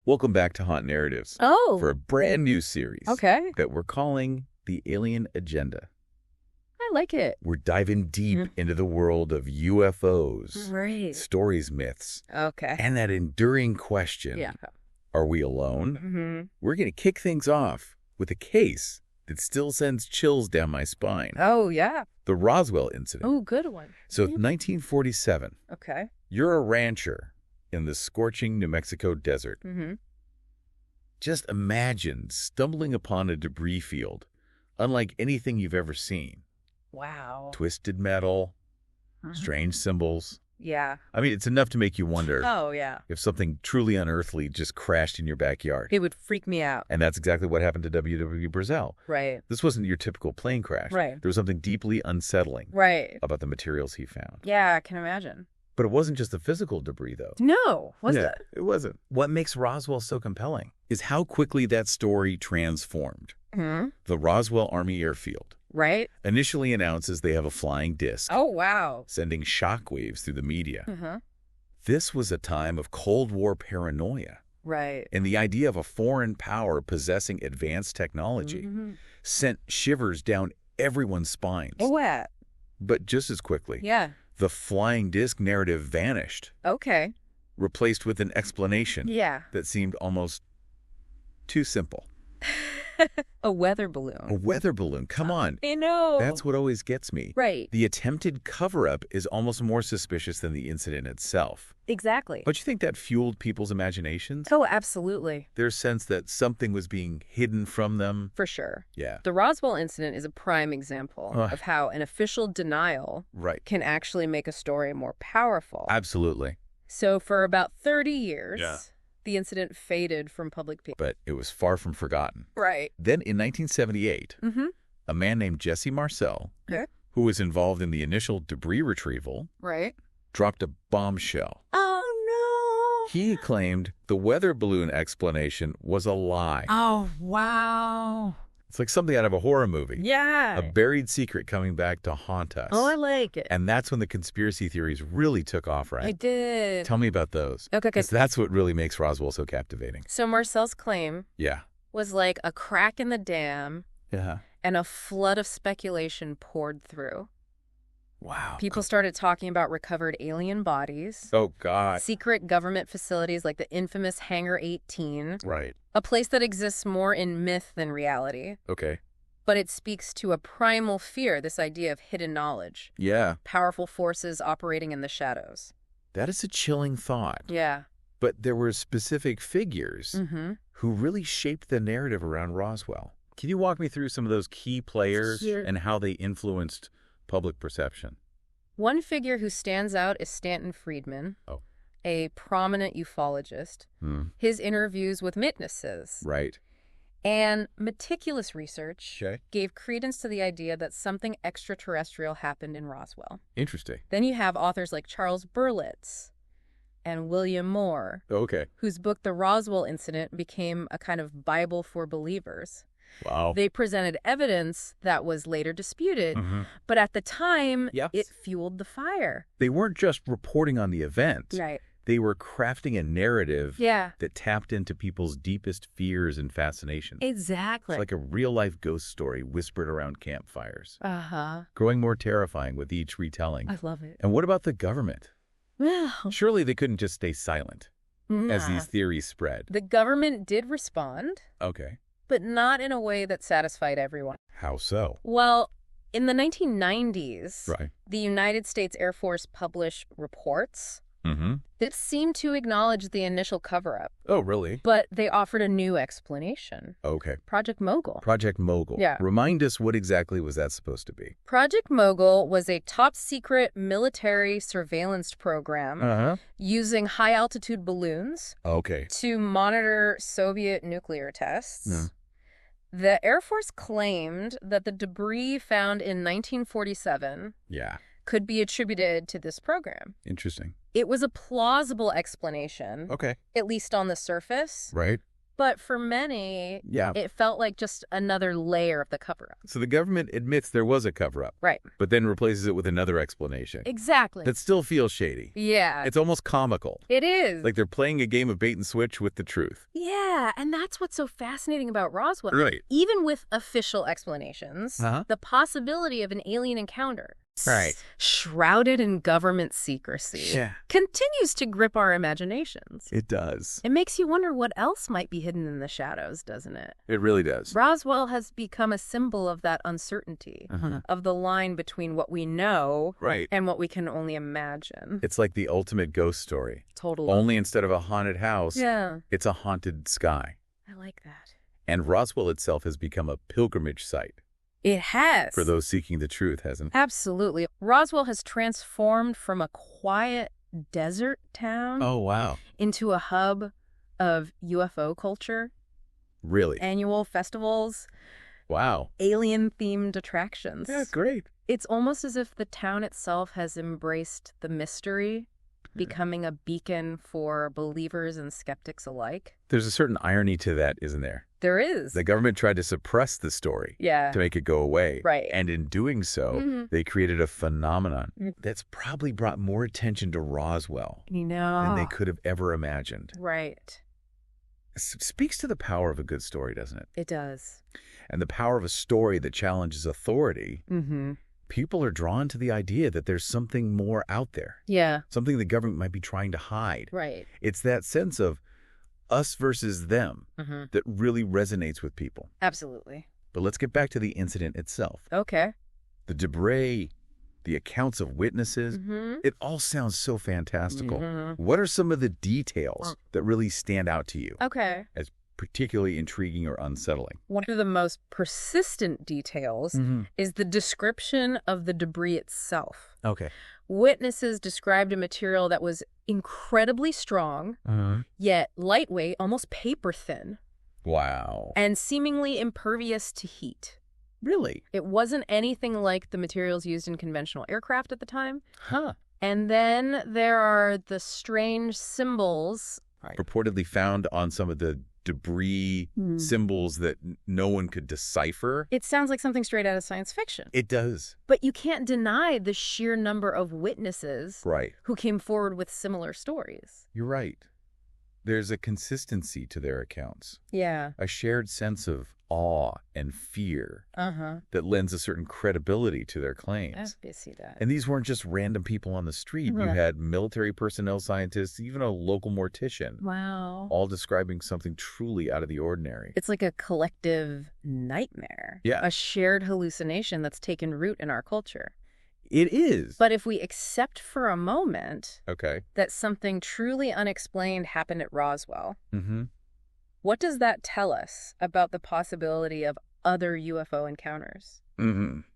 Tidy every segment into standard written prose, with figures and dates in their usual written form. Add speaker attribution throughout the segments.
Speaker 1: Welcome back to Haunt Narratives for a brand new series that we're calling The Alien Agenda.
Speaker 2: I like it.
Speaker 1: We're diving deep into the world of UFOs, stories, myths, and that enduring question, are we alone? We're going to kick things off with a case that still sends chills down my spine.
Speaker 2: Oh, yeah.
Speaker 1: The Roswell Incident.
Speaker 2: Oh, good one.
Speaker 1: So 1947.
Speaker 2: Okay.
Speaker 1: You're a rancher in the scorching New Mexico desert. Just imagine stumbling upon a debris field unlike anything you've ever seen.
Speaker 2: Wow.
Speaker 1: Twisted metal, strange symbols.
Speaker 2: Yeah.
Speaker 1: I mean, it's enough to make you wonder if something truly unearthly just crashed in your backyard.
Speaker 2: It would freak me out.
Speaker 1: And that's exactly what happened to W.W. Brazel.
Speaker 2: Right.
Speaker 1: This wasn't your typical plane crash.
Speaker 2: Right.
Speaker 1: There was something deeply unsettling about the materials he found.
Speaker 2: Yeah, I can imagine.
Speaker 1: But it wasn't just the physical debris, though.
Speaker 2: No, was it?
Speaker 1: It wasn't. What makes Roswell so compelling is how quickly that story transformed. The Roswell Army Airfield initially announces they have a flying disc.
Speaker 2: Oh, wow.
Speaker 1: Sending shockwaves through the media. This was a time of Cold War paranoia.
Speaker 2: Right.
Speaker 1: And the idea of a foreign power possessing advanced technology sent shivers down everyone's spines.
Speaker 2: Oh,
Speaker 1: But just as quickly, the flying disc narrative vanished.
Speaker 2: Okay.
Speaker 1: Replaced with an explanation that seemed almost too simple.
Speaker 2: A weather balloon.
Speaker 1: A weather balloon. Come on.
Speaker 2: I know.
Speaker 1: That's what always gets me.
Speaker 2: Right.
Speaker 1: The attempted cover-up is almost more suspicious than the incident itself.
Speaker 2: Exactly.
Speaker 1: Don't you think that fueled people's imaginations?
Speaker 2: Oh, absolutely.
Speaker 1: Their sense that something was being hidden from them?
Speaker 2: For sure.
Speaker 1: Yeah.
Speaker 2: The Roswell incident is a prime example of how an official denial can actually make a story more powerful.
Speaker 1: Absolutely.
Speaker 2: So for about 30 years, the incident faded from public view.
Speaker 1: But it was far from forgotten.
Speaker 2: Right.
Speaker 1: Then in 1978, a man named Jesse Marcel, who was involved in the initial debris retrieval, dropped a bombshell.
Speaker 2: Oh, no.
Speaker 1: He claimed the weather balloon explanation was a lie.
Speaker 2: Oh, wow.
Speaker 1: It's like something out of a horror movie.
Speaker 2: Yeah.
Speaker 1: A buried secret coming back to haunt us.
Speaker 2: Oh, I like it.
Speaker 1: And that's when the conspiracy theories really took off, right?
Speaker 2: I did.
Speaker 1: Tell me about those.
Speaker 2: Okay.
Speaker 1: Because that's what really makes Roswell so captivating.
Speaker 2: So Marcel's claim was like a crack in the dam and a flood of speculation poured through.
Speaker 1: Wow.
Speaker 2: People started talking about recovered alien bodies.
Speaker 1: Oh, God.
Speaker 2: Secret government facilities like the infamous Hangar 18.
Speaker 1: Right.
Speaker 2: A place that exists more in myth than reality.
Speaker 1: Okay.
Speaker 2: But it speaks to a primal fear, this idea of hidden knowledge.
Speaker 1: Yeah.
Speaker 2: Powerful forces operating in the shadows.
Speaker 1: That is a chilling thought.
Speaker 2: Yeah.
Speaker 1: But there were specific figures who really shaped the narrative around Roswell. Can you walk me through some of those key players and how they influenced public perception?
Speaker 2: One figure who stands out is Stanton Friedman, a prominent ufologist. His interviews with witnesses and meticulous research gave credence to the idea that something extraterrestrial happened in Roswell.
Speaker 1: Interesting.
Speaker 2: Then you have authors like Charles Berlitz and William Moore, whose book The Roswell Incident became a kind of Bible for believers.
Speaker 1: Wow.
Speaker 2: They presented evidence that was later disputed, but at the time, it fueled the fire.
Speaker 1: They weren't just reporting on the event.
Speaker 2: Right.
Speaker 1: They were crafting a narrative that tapped into people's deepest fears and fascinations.
Speaker 2: Exactly.
Speaker 1: It's like a real-life ghost story whispered around campfires.
Speaker 2: Uh-huh.
Speaker 1: Growing more terrifying with each retelling.
Speaker 2: I love it.
Speaker 1: And what about the government?
Speaker 2: Well,
Speaker 1: surely they couldn't just stay silent as these theories spread.
Speaker 2: The government did respond.
Speaker 1: Okay.
Speaker 2: But not in a way that satisfied everyone.
Speaker 1: How so?
Speaker 2: Well, in the 1990s, the United States Air Force published reports that seemed to acknowledge the initial cover-up.
Speaker 1: Oh, really?
Speaker 2: But they offered a new explanation.
Speaker 1: Okay.
Speaker 2: Project Mogul.
Speaker 1: Project Mogul.
Speaker 2: Yeah.
Speaker 1: Remind us, what exactly was that supposed to be?
Speaker 2: Project Mogul was a top-secret military surveillance program using high-altitude balloons to monitor Soviet nuclear tests. The Air Force claimed that the debris found in 1947 could be attributed to this program.
Speaker 1: Interesting.
Speaker 2: It was a plausible explanation, at least on the surface.
Speaker 1: Right.
Speaker 2: But for many, it felt like just another layer of the cover-up.
Speaker 1: So the government admits there was a cover-up.
Speaker 2: Right.
Speaker 1: But then replaces it with another explanation.
Speaker 2: Exactly.
Speaker 1: That still feels shady.
Speaker 2: Yeah.
Speaker 1: It's almost comical.
Speaker 2: It is.
Speaker 1: Like they're playing a game of bait and switch with the truth.
Speaker 2: Yeah, and that's what's so fascinating about Roswell.
Speaker 1: Right.
Speaker 2: Even with official explanations, the possibility of an alien encounter, shrouded in government secrecy, continues to grip our imaginations.
Speaker 1: It does.
Speaker 2: It makes you wonder what else might be hidden in the shadows, doesn't it?
Speaker 1: It really does.
Speaker 2: Roswell has become a symbol of that uncertainty, of the line between what we know and what we can only imagine.
Speaker 1: It's like the ultimate ghost story.
Speaker 2: Totally.
Speaker 1: Only instead of a haunted house, it's a haunted sky.
Speaker 2: I like that.
Speaker 1: And Roswell itself has become a pilgrimage site.
Speaker 2: It has.
Speaker 1: For those seeking the truth, hasn't it?
Speaker 2: Absolutely. Roswell has transformed from a quiet desert town into a hub of UFO culture.
Speaker 1: Really?
Speaker 2: Annual festivals.
Speaker 1: Wow.
Speaker 2: Alien-themed attractions.
Speaker 1: Yeah, great.
Speaker 2: It's almost as if the town itself has embraced the mystery, becoming a beacon for believers and skeptics alike.
Speaker 1: There's a certain irony to that, isn't there?
Speaker 2: There is.
Speaker 1: The government tried to suppress the story to make it go away.
Speaker 2: Right.
Speaker 1: And in doing so, they created a phenomenon that's probably brought more attention to Roswell than they could have ever imagined.
Speaker 2: Right.
Speaker 1: Speaks to the power of a good story, doesn't it?
Speaker 2: It does.
Speaker 1: And the power of a story that challenges authority. People are drawn to the idea that there's something more out there.
Speaker 2: Yeah.
Speaker 1: Something the government might be trying to hide.
Speaker 2: Right.
Speaker 1: It's that sense of us versus them that really resonates with people.
Speaker 2: Absolutely.
Speaker 1: But let's get back to the incident itself.
Speaker 2: Okay.
Speaker 1: The debris, the accounts of witnesses, it all sounds so fantastical. What are some of the details that really stand out to you?
Speaker 2: Okay.
Speaker 1: As particularly intriguing or unsettling?
Speaker 2: One of the most persistent details is the description of the debris itself.
Speaker 1: Okay.
Speaker 2: Witnesses described a material that was incredibly strong, yet lightweight, almost paper thin.
Speaker 1: Wow.
Speaker 2: And seemingly impervious to heat.
Speaker 1: Really?
Speaker 2: It wasn't anything like the materials used in conventional aircraft at the time.
Speaker 1: Huh.
Speaker 2: And then there are the strange symbols.
Speaker 1: Purportedly found on some of the debris symbols that no one could decipher.
Speaker 2: It sounds like something straight out of science fiction.
Speaker 1: It does.
Speaker 2: But you can't deny the sheer number of witnesses who came forward with similar stories.
Speaker 1: You're right. There's a consistency to their accounts.
Speaker 2: Yeah.
Speaker 1: A shared sense of awe and fear that lends a certain credibility to their claims.
Speaker 2: I see that.
Speaker 1: And these weren't just random people on the street. You had military personnel, scientists, even a local mortician.
Speaker 2: Wow.
Speaker 1: All describing something truly out of the ordinary.
Speaker 2: It's like a collective nightmare.
Speaker 1: Yeah.
Speaker 2: A shared hallucination that's taken root in our culture.
Speaker 1: It is.
Speaker 2: But if we accept for a moment
Speaker 1: okay,
Speaker 2: that something truly unexplained happened at Roswell, what does that tell us about the possibility of other UFO encounters?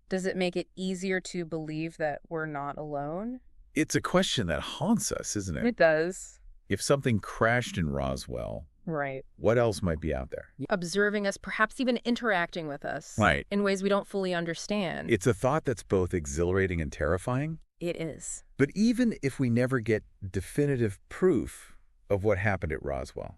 Speaker 2: Does it make it easier to believe that we're not alone?
Speaker 1: It's a question that haunts us, isn't it?
Speaker 2: It does.
Speaker 1: If something crashed in Roswell,
Speaker 2: right,
Speaker 1: what else might be out there?
Speaker 2: Observing us, perhaps even interacting with us in ways we don't fully understand.
Speaker 1: It's a thought that's both exhilarating and terrifying.
Speaker 2: It is.
Speaker 1: But even if we never get definitive proof of what happened at Roswell,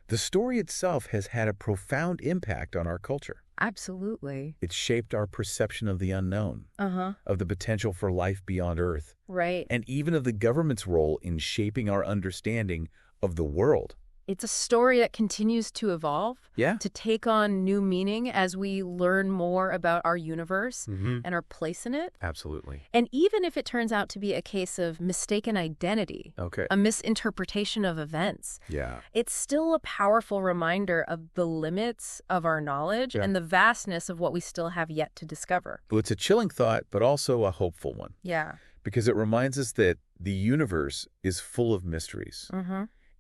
Speaker 1: the story itself has had a profound impact on our culture.
Speaker 2: Absolutely.
Speaker 1: It's shaped our perception of the unknown, of the potential for life beyond Earth, and even of the government's role in shaping our understanding of the world.
Speaker 2: It's a story that continues to evolve, to take on new meaning as we learn more about our universe and our place in it.
Speaker 1: Absolutely.
Speaker 2: And even if it turns out to be a case of mistaken identity, a misinterpretation of events, it's still a powerful reminder of the limits of our knowledge and the vastness of what we still have yet to discover.
Speaker 1: Well, it's a chilling thought, but also a hopeful one.
Speaker 2: Yeah.
Speaker 1: Because it reminds us that the universe is full of mysteries.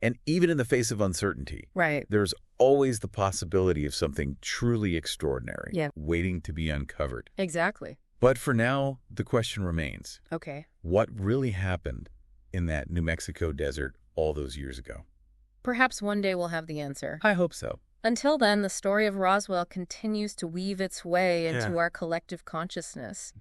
Speaker 1: And even in the face of uncertainty, there's always the possibility of something truly extraordinary waiting to be uncovered.
Speaker 2: Exactly.
Speaker 1: But for now, the question remains.
Speaker 2: Okay.
Speaker 1: What really happened in that New Mexico desert all those years ago?
Speaker 2: Perhaps one day we'll have the answer.
Speaker 1: I hope so.
Speaker 2: Until then, the story of Roswell continues to weave its way into our collective consciousness,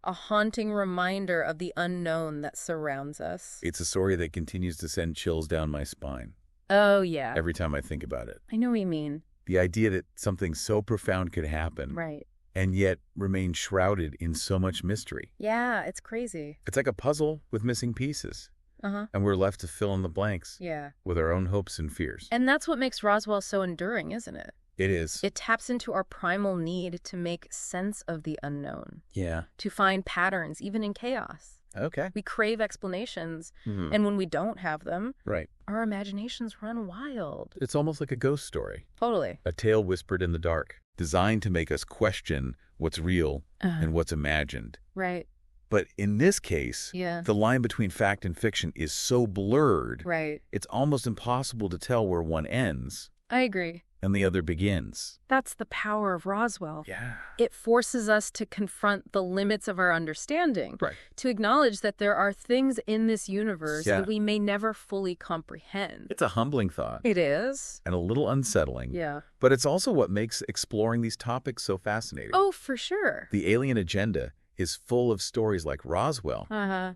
Speaker 2: a haunting reminder of the unknown that surrounds us.
Speaker 1: It's a story that continues to send chills down my spine.
Speaker 2: Oh, yeah.
Speaker 1: Every time I think about it.
Speaker 2: I know what you mean.
Speaker 1: The idea that something so profound could happen.
Speaker 2: Right.
Speaker 1: And yet remain shrouded in so much mystery.
Speaker 2: Yeah, it's crazy.
Speaker 1: It's like a puzzle with missing pieces.
Speaker 2: Uh-huh.
Speaker 1: And we're left to fill in the blanks.
Speaker 2: Yeah.
Speaker 1: With our own hopes and fears.
Speaker 2: And that's what makes Roswell so enduring, isn't it?
Speaker 1: It is.
Speaker 2: It taps into our primal need to make sense of the unknown.
Speaker 1: Yeah.
Speaker 2: To find patterns, even in chaos.
Speaker 1: Okay.
Speaker 2: We crave explanations, and when we don't have them,
Speaker 1: right,
Speaker 2: our imaginations run wild.
Speaker 1: It's almost like a ghost story.
Speaker 2: Totally.
Speaker 1: A tale whispered in the dark, designed to make us question what's real and what's imagined.
Speaker 2: Right.
Speaker 1: But in this case, the line between fact and fiction is so blurred,
Speaker 2: right,
Speaker 1: it's almost impossible to tell where one ends.
Speaker 2: I agree.
Speaker 1: And the other begins.
Speaker 2: That's the power of Roswell.
Speaker 1: Yeah.
Speaker 2: It forces us to confront the limits of our understanding.
Speaker 1: Right.
Speaker 2: To acknowledge that there are things in this universe that we may never fully comprehend.
Speaker 1: It's a humbling thought.
Speaker 2: It is.
Speaker 1: And a little unsettling.
Speaker 2: Yeah.
Speaker 1: But it's also what makes exploring these topics so fascinating.
Speaker 2: Oh, for sure.
Speaker 1: The alien agenda is full of stories like Roswell.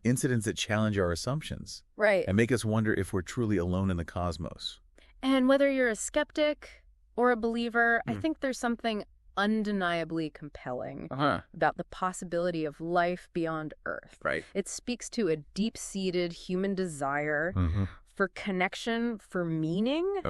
Speaker 1: Incidents that challenge our assumptions.
Speaker 2: Right.
Speaker 1: And make us wonder if we're truly alone in the cosmos.
Speaker 2: And whether you're a skeptic or a believer, I think there's something undeniably compelling about the possibility of life beyond Earth.
Speaker 1: Right.
Speaker 2: It speaks to a deep-seated human desire for connection, for meaning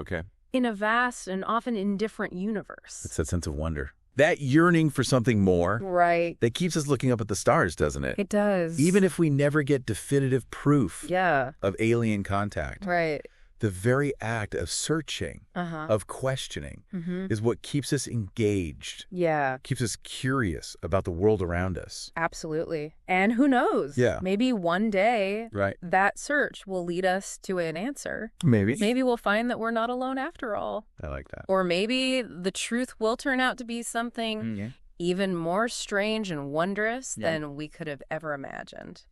Speaker 2: in a vast and often indifferent universe.
Speaker 1: It's that sense of wonder. That yearning for something more.
Speaker 2: Right.
Speaker 1: That keeps us looking up at the stars, doesn't it?
Speaker 2: It does.
Speaker 1: Even if we never get definitive proof
Speaker 2: of
Speaker 1: alien contact.
Speaker 2: Right.
Speaker 1: The very act of searching, of questioning, is what keeps us engaged.
Speaker 2: Yeah.
Speaker 1: Keeps us curious about the world around us.
Speaker 2: Absolutely. And who knows?
Speaker 1: Yeah.
Speaker 2: Maybe one day
Speaker 1: right,
Speaker 2: that search will lead us to an answer.
Speaker 1: Maybe.
Speaker 2: Maybe we'll find that we're not alone after all.
Speaker 1: I like that.
Speaker 2: Or maybe the truth will turn out to be something even more strange and wondrous than we could have ever imagined.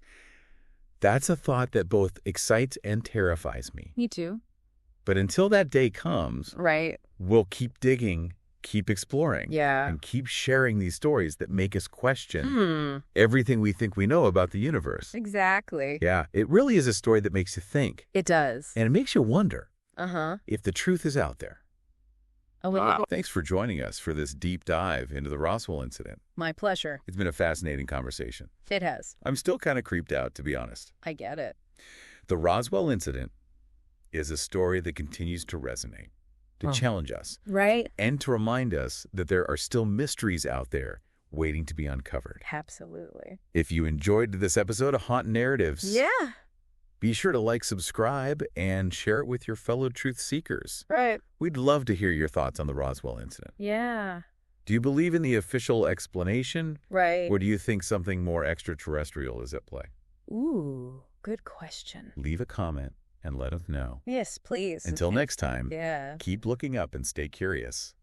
Speaker 1: That's a thought that both excites and terrifies me.
Speaker 2: Me too.
Speaker 1: But until that day comes, we'll keep digging, keep exploring, and keep sharing these stories that make us question everything we think we know about the universe.
Speaker 2: Exactly.
Speaker 1: Yeah, it really is a story that makes you think.
Speaker 2: It does.
Speaker 1: And it makes you wonder if the truth is out there.
Speaker 2: Wow.
Speaker 1: Thanks for joining us for this deep dive into the Roswell incident.
Speaker 2: My pleasure.
Speaker 1: It's been a fascinating conversation.
Speaker 2: It has.
Speaker 1: I'm still kind of creeped out, to be honest.
Speaker 2: I get it.
Speaker 1: The Roswell incident is a story that continues to resonate, to challenge us.
Speaker 2: Right.
Speaker 1: And to remind us that there are still mysteries out there waiting to be uncovered.
Speaker 2: Absolutely.
Speaker 1: If you enjoyed this episode of Haunt Narratives, be sure to like, subscribe, and share it with your fellow truth seekers.
Speaker 2: Right.
Speaker 1: We'd love to hear your thoughts on the Roswell incident.
Speaker 2: Yeah.
Speaker 1: Do you believe in the official explanation?
Speaker 2: Right.
Speaker 1: Or do you think something more extraterrestrial is at play?
Speaker 2: Ooh, good question.
Speaker 1: Leave a comment and let us know.
Speaker 2: Yes, please.
Speaker 1: Until next time,
Speaker 2: Yeah.
Speaker 1: keep looking up and stay curious.